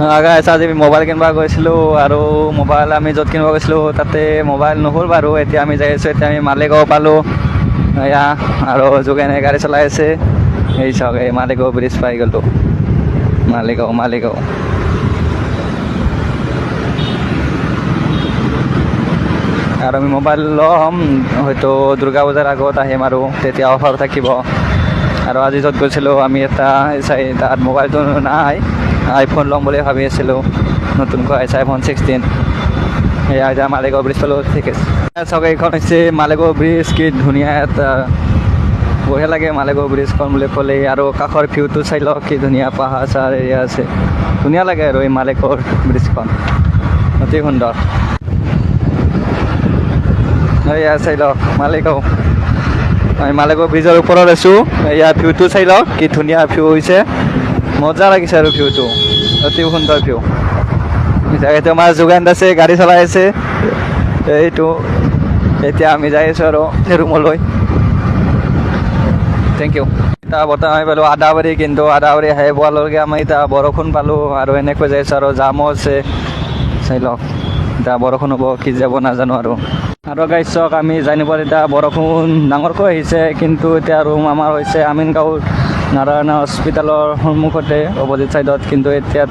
গাইছ আজি মোবাইল কিনিব গৈছিলোঁ আৰু মোবাইল আমি য'ত কিনিব গৈছিলোঁ তাতে মোবাইল নহ'ল বাৰু। এতিয়া আমি যাই আছোঁ, এতিয়া আমি মালিগাঁও পালোঁ এয়া। আৰু যোগেনে গাড়ী চলাই আছে, এই চাওক এই মালিগাঁও ব্ৰিজ পাই গ'লোঁ। মালিগাঁও আৰু আমি মোবাইল ল'ম হয়তো দুৰ্গা পূজাৰ আগত আহিম আৰু তেতিয়া অফাৰ থাকিব। আৰু আজি য'ত গৈছিলোঁ আমি এটা চাই তাত মোবাইলটো নাই, আইফোন ল'ম বুলি ভাবি আছিলোঁ, নতুনকৈ আহিছে আইফোন 16। এয়া এতিয়া মালিগাঁও ব্ৰিজ পালোঁ, ঠিক আছে। চাওক এইখন হৈছে মালিগাঁও ব্ৰিজ, কি ধুনীয়া এটা, বঢ়িয়া লাগে মালিগাঁও ব্ৰিজখন বুলি ক'লে। আৰু কাষৰ ভিউটো চাই লওক, কি ধুনীয়া পাহাৰ চাহাৰ এৰিয়া আছে, ধুনীয়া লাগে আৰু এই মালিগাঁৱৰ ব্ৰিজখন, অতি সুন্দৰ। এয়া চাই লওক মালিগাঁও, আমি মালিগাঁও ব্ৰিজৰ ওপৰত আছোঁ। এয়া ভিউটো চাই লওক, কি ধুনীয়া ভিউ হৈছে, মজা লাগিছে আৰু ভিউটো, অতি সুন্দৰ ভিউ। এইটো আমাৰ যোগেন আছে, গাড়ী চলাই আছে এইটো। এতিয়া আমি যাই আছোঁ আৰু ৰুমলৈ। Thank you. এতিয়া বৰ্তমান আমি পালোঁ আদাবাৰী, কিন্তু আদাবাৰী আহি পোৱালৈকে আমি এতিয়া বৰষুণ পালোঁ আৰু এনেকৈ যাই আছোঁ আৰু জামো আছে, চাই লওক। এতিয়া বৰষুণ হ'ব কি যাব নাজানো আৰু গাইছ চাওক আমি জানি পোৱা এতিয়া বৰষুণ ডাঙৰকৈ আহিছে, কিন্তু এতিয়া ৰুম আমাৰ হৈছে আমিনগাঁও নাৰায়ণ হস্পিটেলৰ সন্মুখতে অপজিট ছাইডত, কিন্তু এতিয়া